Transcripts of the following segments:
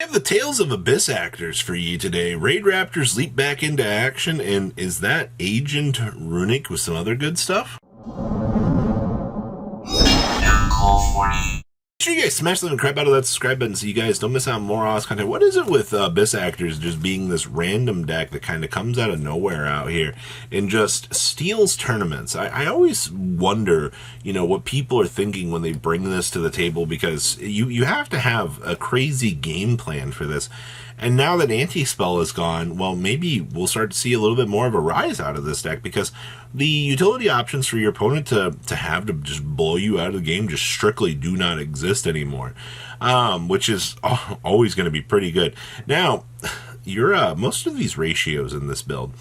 I have the Tales of Abyss actors for you today. Raidraptors leap back into action, and is that Agent Runick with some other good stuff? Make sure you guys smash the crap out of that subscribe button so you guys don't miss out on more awesome content. What is it with Abyss actors just being this random deck that kind of comes out of nowhere out here and just steals tournaments? I always wonder, what people are thinking when they bring this to the table, because you have to have a crazy game plan for this. And now that Anti-Spell is gone, well, maybe we'll start to see a little bit more of a rise out of this deck, because the utility options for your opponent to have to just blow you out of the game just strictly do not exist anymore, which is always going to be pretty good. Now, most of these ratios in this build,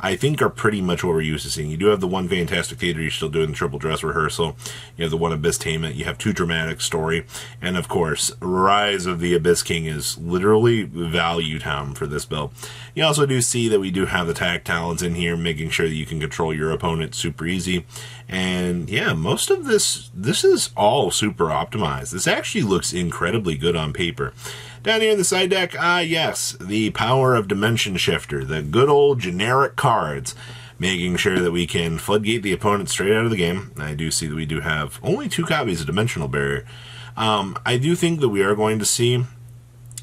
I think, are pretty much what we're used to seeing. You do have the one Fantastic Theater, you're still doing the triple dress rehearsal. You have the one Abyss Tainment, you have two Dramatic Story, and of course, Rise of the Abyss King is literally value town for this build. You also do see that we do have the Tact Talons in here, making sure that you can control your opponent super easy. And yeah, most of this is all super optimized. This actually looks incredibly good on paper. Down here in the side deck, yes, the Power of Dimension Shifter, the good old generic cards, making sure that we can floodgate the opponent straight out of the game. I do see that we do have only 2 copies of Dimensional Barrier. I do think that we are going to see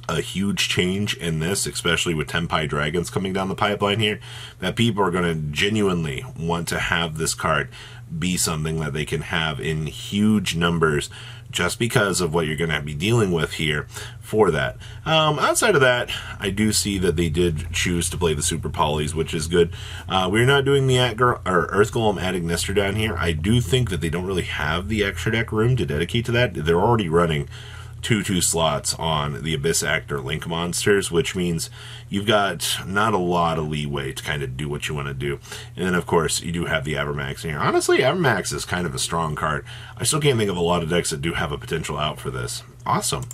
a huge change in this, especially with Tenpai Dragons coming down the pipeline here, that people are going to genuinely want to have this card be something that they can have in huge numbers, just because of what you're going to be dealing with here for that. Outside of that, I do see that they did choose to play the Super Polys, which is good. We're not doing the Earth Golem Ad Ignister down here. I do think that they don't really have the extra deck room to dedicate to that. They're already running 2 slots on the Abyss Actor Link monsters, which means you've got not a lot of leeway to kind of do what you want to do. And then, of course, you do have the Avermax in here. Honestly, Avermax is kind of a strong card. I still can't think of a lot of decks that do have a potential out for this. Awesome.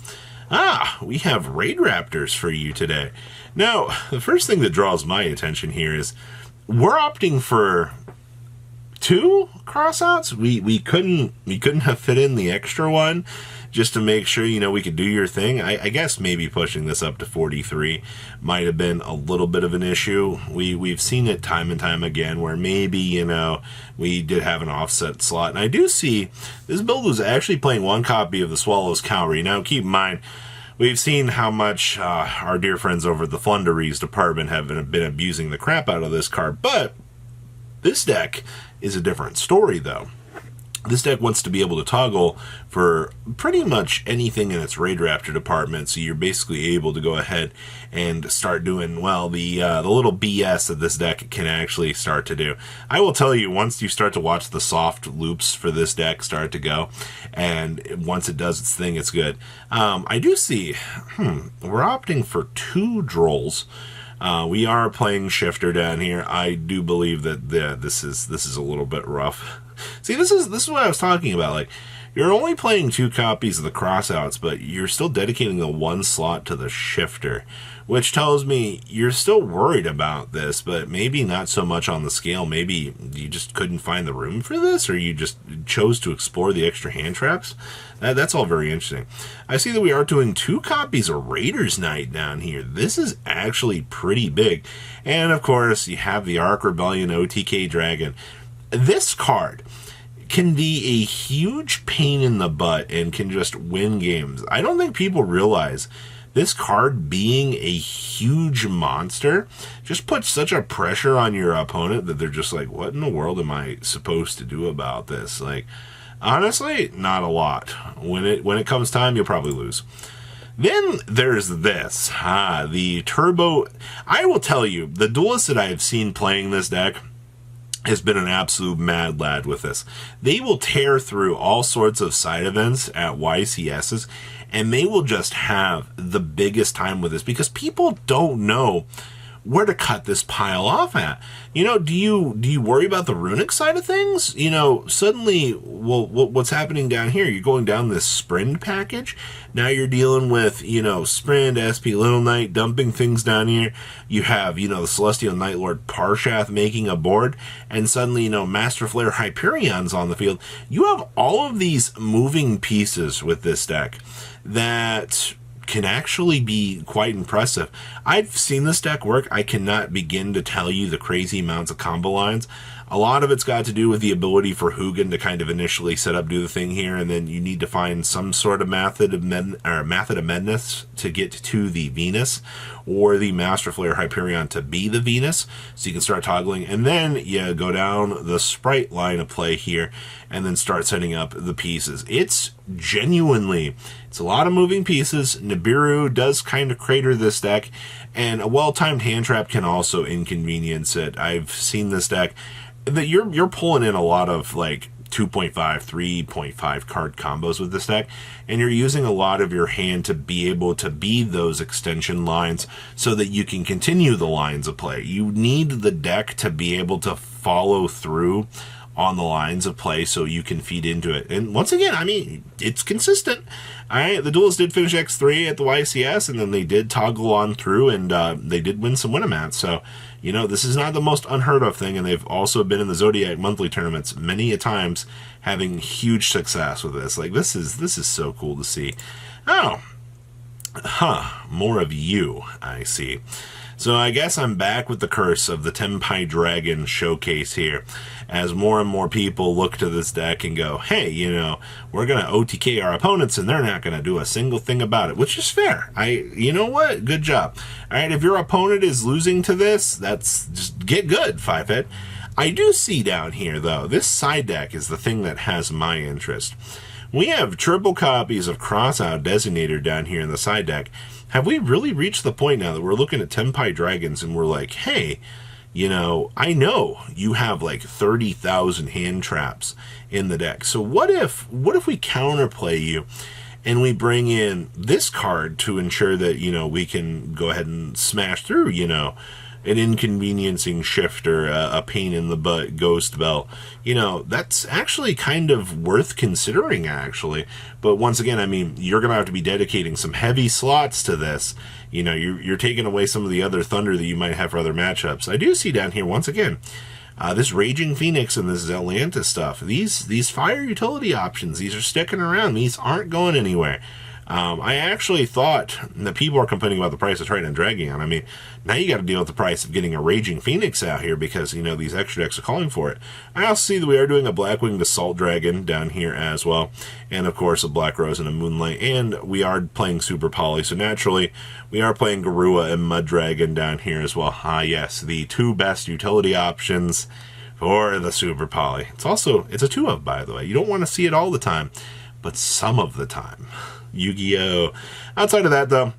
We have Raidraptors for you today. Now, the first thing that draws my attention here is we're opting for 2 crossouts. We couldn't have fit in the extra one, just to make sure, we could do your thing. I guess maybe pushing this up to 43 might have been a little bit of an issue. We've seen it time and time again where maybe, we did have an offset slot. And I do see this build was actually playing 1 copy of the Swallow's Cowrie. Now, keep in mind, we've seen how much our dear friends over at the Flunderies department have been abusing the crap out of this card. But this deck is a different story, though. This deck wants to be able to toggle for pretty much anything in its Raidraptor department, so you're basically able to go ahead and start doing, well, the little BS that this deck can actually start to do. I will tell you, once you start to watch the soft loops for this deck start to go, and once it does its thing, it's good. I do see, we're opting for 2 Drolls. We are playing Shifter down here. I do believe that this is a little bit rough. See, this is what I was talking about. Like, you're only playing 2 copies of the crossouts, but you're still dedicating the 1 slot to the Shifter, which tells me you're still worried about this, but maybe not so much on the scale. Maybe you just couldn't find the room for this, or you just chose to explore the extra hand traps. That's all very interesting. I see that we are doing 2 copies of Raiders Night down here. This is actually pretty big. And, of course, you have the Ark Rebellion OTK Dragon. This card can be a huge pain in the butt and can just win games. I don't think people realize this card being a huge monster just puts such a pressure on your opponent that they're just like, what in the world am I supposed to do about this? Like, honestly, not a lot. When it comes time, you'll probably lose. Then there's this, the Turbo. I will tell you, the duelists that I have seen playing this deck has been an absolute mad lad with this. They will tear through all sorts of side events at YCSs, and they will just have the biggest time with this, because people don't know where to cut this pile off at. Do you worry about the Runick side of things? Suddenly, well, what's happening down here? You're going down this Sprint package. Now you're dealing with, Sprint, SP Little Knight, dumping things down here. You have, the Celestial Night Lord Parshath making a board, and suddenly, Master Flare Hyperion's on the field. You have all of these moving pieces with this deck that can actually be quite impressive. I've seen this deck work. I cannot begin to tell you the crazy amounts of combo lines. A lot of it's got to do with the ability for Hugin to kind of initially set up, do the thing here, and then you need to find some sort of method of madness to get to the Venus, or the Master Flare Hyperion to be the Venus, so you can start toggling, and then you go down the Sprite line of play here, and then start setting up the pieces. It's a lot of moving pieces. Nibiru does kind of crater this deck, and a well-timed hand trap can also inconvenience it. I've seen this deck that you're pulling in a lot of like 2.5, 3.5 card combos with this deck, and you're using a lot of your hand to be able to be those extension lines so that you can continue the lines of play. You need the deck to be able to follow through on the lines of play so you can feed into it. And once again, I mean, it's consistent. All right, the Duelists did finish X3 at the YCS, and then they did toggle on through, and they did win some Winamats. So, you know, this is not the most unheard of thing, and they've also been in the Zodiac monthly tournaments many a times, having huge success with this. Like, this is so cool to see. Oh, more of you, I see. So I guess I'm back with the curse of the Tenpai Dragon showcase here, as more and more people look to this deck and go, hey, you know, we're going to OTK our opponents and they're not going to do a single thing about it, which is fair. You know what? Good job. All right, if your opponent is losing to this, that's just get good, 5-hit. I do see down here, though, this side deck is the thing that has my interest. We have triple copies of Crossout Designator down here in the side deck. Have we really reached the point now that we're looking at Tenpai Dragons and we're like, hey, you know, I know you have like 30,000 hand traps in the deck. So what if we counterplay you and we bring in this card to ensure that, you know, we can go ahead and smash through, you know, an inconveniencing shifter, a pain in the butt ghost bell. You know, that's actually kind of worth considering, actually. But once again, I mean, you're going to have to be dedicating some heavy slots to this. You know, you're taking away some of the other thunder that you might have for other matchups. I do see down here, once again, this Raging Phoenix and this Atlantis stuff. These fire utility options, these are sticking around. These aren't going anywhere. I actually thought that people are complaining about the price of Triton and Dragon. I mean, now you got to deal with the price of getting a Raging Phoenix out here because, you know, these extra decks are calling for it. I also see that we are doing a Blackwinged Assault Dragon down here as well. And, of course, a Black Rose and a Moonlight. And we are playing Super Poly, so naturally we are playing Garua and Mud Dragon down here as well. Ah, yes, the two best utility options for the Super Poly. It's a 2-of, by the way. You don't want to see it all the time, but some of the time. Yu-Gi-Oh! Outside of that, though,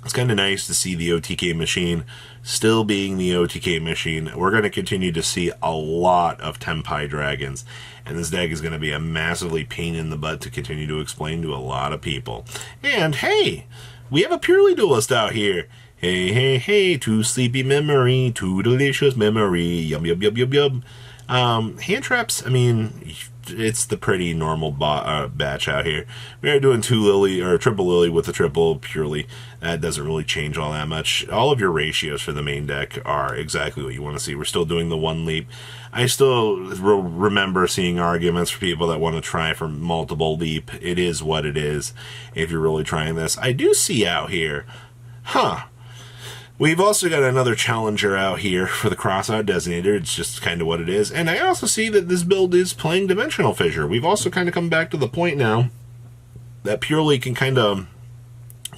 it's kind of nice to see the OTK machine still being the OTK machine. We're going to continue to see a lot of Tenpai Dragons, and this deck is going to be a massively pain in the butt to continue to explain to a lot of people. And, hey, we have a Purely Duelist out here. Hey, hey, hey, too sleepy memory, too delicious memory, yum, yum, yum, yum, yum. Hand traps, I mean, it's the pretty normal batch out here. We're doing triple Lily with a triple Purely. That doesn't really change all that much. All of your ratios for the main deck are exactly what you want to see. We're still doing the one leap. I still remember seeing arguments for people that want to try for multiple leap. It is what it is if you're really trying this. I do see out here, we've also got another challenger out here for the Crossout Designator. It's just kind of what it is. And I also see that this build is playing Dimensional Fissure. We've also kind of come back to the point now that Purely can kind of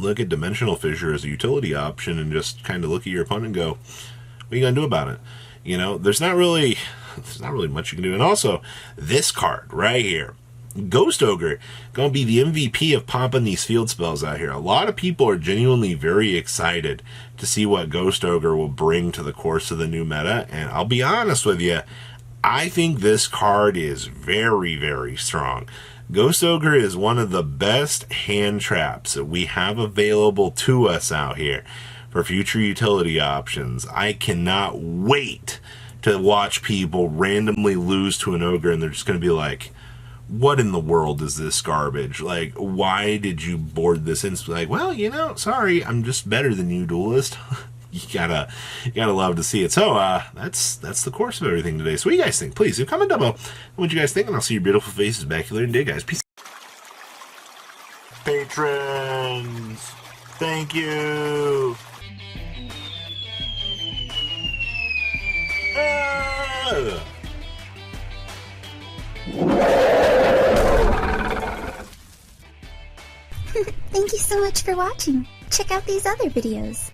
look at Dimensional Fissure as a utility option and just kind of look at your opponent and go, what are you going to do about it? You know, there's not really much you can do. And also, this card right here, Ghost Ogre, going to be the MVP of popping these field spells out here. A lot of people are genuinely very excited to see what Ghost Ogre will bring to the course of the new meta, and I'll be honest with you, I think this card is very, very strong. Ghost Ogre is one of the best hand traps that we have available to us out here for future utility options. I cannot wait to watch people randomly lose to an Ogre, and they're just going to be like, what in the world is this garbage? Like, why did you board this in? Like, well, you know, sorry, I'm just better than you, Duelist. you gotta love to see it. So, that's the course of everything today. So what do you guys think? Please, leave a comment down below what you guys think, and I'll see your beautiful faces back here later today, guys. Peace. Patrons! Thank you. Thank you so much for watching. Check out these other videos.